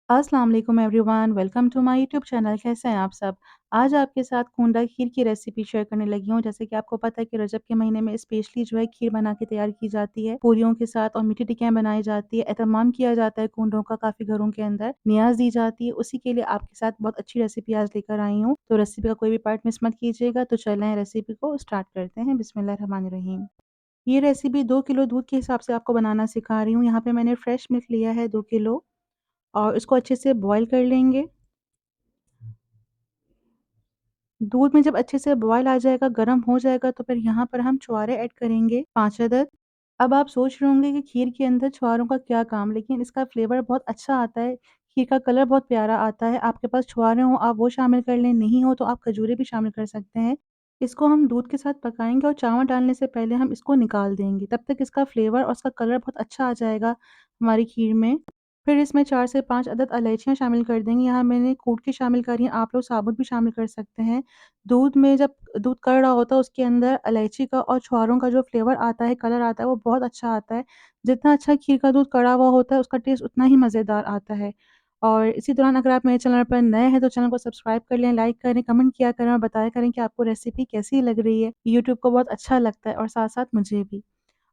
अस्सलाम वालेकुम everyone, welcome to my YouTube channel. कैसे हैं आप सब? आज आपके साथ कूंडा खीर की रेसिपी शेयर करने लगी हूँ। जैसे कि आपको पता है कि रजब के महीने में स्पेशली जो है खीर बना के तैयार की जाती है, पूरियों के साथ और मीठी टिक्कियाँ बनाई जाती है, एहतमाम किया जाता है कूंडों का काफ़ी घरों के अंदर, नियाज़ दी जाती है। उसी के लिए आपके साथ बहुत अच्छी रेसिपी आज लेकर आई हूँ। तो रेसिपी का कोई भी पार्ट मिस मत कीजिएगा। तो चलें रेसिपी को स्टार्ट करते हैं। बिस्मिल्लाहिर्रहमानिर्रहीम। ये रेसिपी 2 किलो दूध के हिसाब से आपको बनाना सिखा रही हूँ। यहाँ पे मैंने फ्रेश मिल्क लिया है 2 किलो और इसको अच्छे से बॉयल कर लेंगे। दूध में जब अच्छे से बॉयल आ जाएगा, गर्म हो जाएगा तो फिर यहाँ पर हम छुआरे ऐड करेंगे 5 अदद। अब आप सोच रहे होंगे कि खीर के अंदर छुआरों का क्या काम? लेकिन इसका फ्लेवर बहुत अच्छा आता है, खीर का कलर बहुत प्यारा आता है। आपके पास छुआरे हों आप वो शामिल कर लें, नहीं हो तो आप खजूरें भी शामिल कर सकते हैं। इसको हम दूध के साथ पकाएँगे और चावल डालने से पहले हम इसको निकाल देंगे। तब तक इसका फ्लेवर और उसका कलर बहुत अच्छा आ जाएगा हमारी खीर में। फिर इसमें 4 से 5 अदद इलायचियाँ शामिल कर देंगे। यहाँ मैंने कूट के शामिल करी हैं, आप लोग साबुत भी शामिल कर सकते हैं। दूध में जब दूध कड़ रहा होता है उसके अंदर इलायची का और छुआरों का जो फ्लेवर आता है, कलर आता है वो बहुत अच्छा आता है। जितना अच्छा खीर का दूध कड़ा हुआ होता है उसका टेस्ट उतना ही मज़ेदार आता है। और इसी दौरान अगर आप मेरे चैनल पर नए हैं तो चैनल को सब्सक्राइब कर लें, लाइक करें, कमेंट किया करें और बताया करें कि आपको रेसिपी कैसी लग रही है। यूट्यूब को बहुत अच्छा लगता है और साथ-साथ मुझे भी।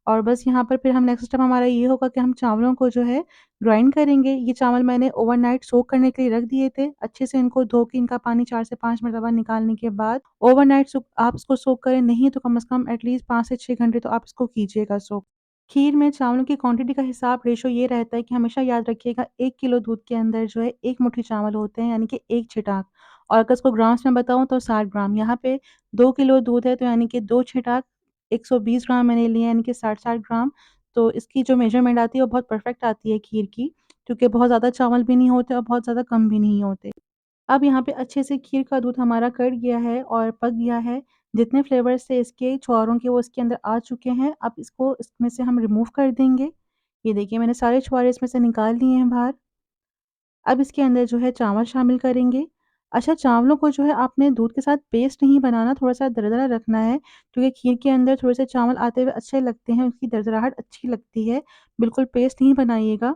और बस यहाँ पर फिर हम नेक्स्ट स्टेप हमारा ये होगा कि हम चावलों को जो है ग्राइंड करेंगे। ये चावल मैंने ओवरनाइट सोक करने के लिए रख दिए थे। अच्छे से इनको धो के इनका पानी 4 से 5 मरतबा निकालने के बाद ओवरनाइट आप इसको सोक करें, नहीं तो कम से कम एटलीस्ट 5 से 6 घंटे तो आप इसको कीजिएगा सोक। खीर में चावलों की क्वांटिटी का हिसाब रेशो ये रहता है कि हमेशा याद रखिएगा 1 किलो दूध के अंदर जो है 1 मुट्ठी चावल होते हैं, यानी कि 1 छिटाक। और अगर इसको ग्राम्स में बताऊँ तो 60 ग्राम। यहाँ पे 2 किलो दूध है तो यानी कि 2 छिटाक 120 ग्राम मैंने लिए, यानी कि 60-60 ग्राम। तो इसकी जो मेज़रमेंट आती है वो बहुत परफेक्ट आती है खीर की, क्योंकि बहुत ज़्यादा चावल भी नहीं होते और बहुत ज़्यादा कम भी नहीं होते। अब यहाँ पे अच्छे से खीर का दूध हमारा कड़ गया है और पक गया है। जितने फ्लेवर्स थे इसके छुआरों के वो इसके अंदर आ चुके हैं। अब इसको इसमें से हम रिमूव कर देंगे। ये देखिए मैंने सारे छुआरे इसमें से निकाल लिए हैं बाहर। अब इसके अंदर जो है चावल शामिल करेंगे। अच्छा, चावलों को जो है आपने दूध के साथ पेस्ट नहीं बनाना, थोड़ा-सा दरदरा रखना है, क्योंकि खीर के अंदर थोड़े से चावल आते हुए अच्छे लगते हैं, उसकी दरदराहट अच्छी लगती है। बिल्कुल पेस्ट नहीं बनाइएगा।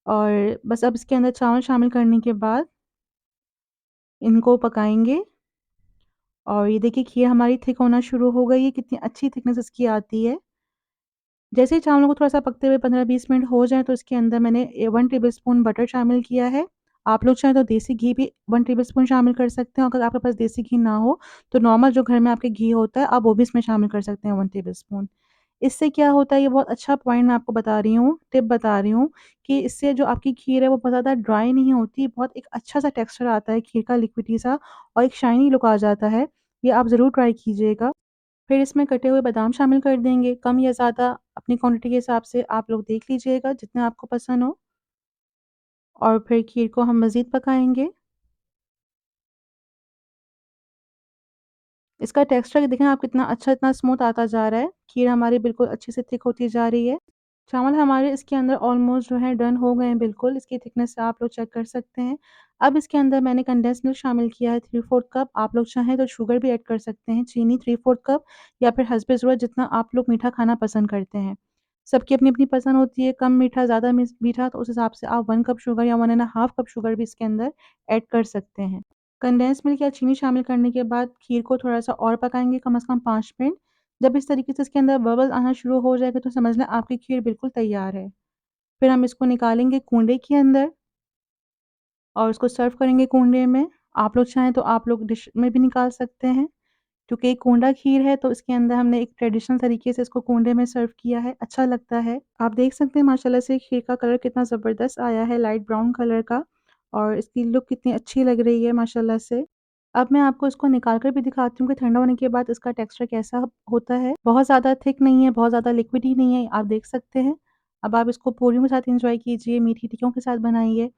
और बस अब इसके अंदर चावल शामिल करने के बाद इनको पकाएँगे। और ये देखिए खीर हमारी थिक होना शुरू हो गई है, कितनी अच्छी थिकनेस इसकी आती है। जैसे ही चावलों को थोड़ा-सा पकते हुए 15-20 मिनट हो जाएँ तो इसके अंदर मैंने 1 टेबलस्पून बटर शामिल किया है। आप लोग चाहें तो देसी घी भी 1 टेबलस्पून शामिल कर सकते हैं। अगर आपके पास देसी घी ना हो तो नॉर्मल जो घर में आपके घी होता है आप वो भी इसमें शामिल कर सकते हैं 1 टेबलस्पून। इससे क्या होता है, ये बहुत अच्छा पॉइंट मैं आपको बता रही हूँ, टिप बता रही हूँ कि इससे जो आपकी खीर है वो बहुत ज़्यादा ड्राई नहीं होती, बहुत एक अच्छा-सा टेक्सचर आता है खीर का, लिक्विडी सा, और एक शाइनी लुक आ जाता है। ये आप ज़रूर ट्राई कीजिएगा। फिर इसमें कटे हुए बादाम शामिल कर देंगे, कम या ज़्यादा अपनी क्वांटिटी के हिसाब से आप लोग देख लीजिएगा जितना आपको पसंद हो। और फिर खीर को हम मज़ीद पकाएँगे। इसका टेक्सचर देखें आप कितना अच्छा, इतना स्मूथ आता जा रहा है। खीर हमारी बिल्कुल अच्छे से थिक होती जा रही है। चावल हमारे इसके अंदर ऑलमोस्ट जो है डन हो गए हैं बिल्कुल, इसकी थिकनेस से आप लोग चेक कर सकते हैं। अब इसके अंदर मैंने कंडेंस्ड मिल्क शामिल किया है 3/4 कप, आप लोग चाहें तो शुगर भी ऐड कर सकते हैं, चीनी 3/4 कप, या फिर हस्बे ज़रूरत जितना आप लोग मीठा खाना पसंद करते हैं। सबकी अपनी-अपनी पसंद होती है, कम मीठा, ज़्यादा मीठा, तो उस हिसाब से आप 1 कप शुगर या 1 एंड हाफ कप शुगर भी इसके अंदर ऐड कर सकते हैं। कंडेंस मिल्क या चीनी शामिल करने के बाद खीर को थोड़ा-सा और पकाएँगे, कम से कम 5 मिनट। जब इस तरीके से इसके अंदर बबल्स आना शुरू हो जाएगा तो समझ लें आपकी खीर बिल्कुल तैयार है। फिर हम इसको निकालेंगे कूंडे के अंदर और इसको सर्व करेंगे कूंडे में। आप लोग चाहें तो आप लोग डिश में भी निकाल सकते हैं। क्योंकि एक कूंडा खीर है तो इसके अंदर हमने एक ट्रेडिशनल तरीके से इसको कूंडे में सर्व किया है, अच्छा लगता है। आप देख सकते हैं माशाल्लाह से खीर का कलर कितना ज़बरदस्त आया है, लाइट ब्राउन कलर का, और इसकी लुक कितनी अच्छी लग रही है माशाल्लाह से। अब मैं आपको इसको निकाल कर भी दिखाती हूँ कि ठंडा होने के बाद इसका टेक्सचर कैसा होता है। बहुत ज़्यादा थिक नहीं है, बहुत ज़्यादा लिक्विडी नहीं है, आप देख सकते हैं। अब आप इसको पूरियों के साथ एन्जॉय कीजिए, मीठी टिक्कियों के साथ बनाइए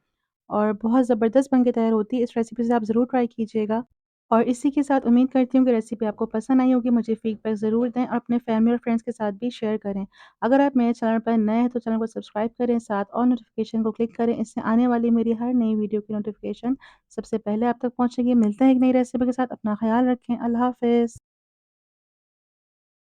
और बहुत ज़बरदस्त बन के तैयार होती है। इस रेसिपी से आप ज़रूर ट्राई कीजिएगा। और इसी के साथ उम्मीद करती हूँ कि रेसिपी आपको पसंद आई होगी। मुझे फीडबैक ज़रूर दें और अपने फैमिली और फ्रेंड्स के साथ भी शेयर करें। अगर आप मेरे चैनल पर नए हैं तो चैनल को सब्सक्राइब करें, साथ और नोटिफिकेशन को क्लिक करें। इससे आने वाली मेरी हर नई वीडियो की नोटिफिकेशन सबसे पहले आप तक पहुँचेगी। मिलते हैं एक नई रेसिपी के साथ, अपना ख़्याल रखें। अल्लाह हाफ़िज़।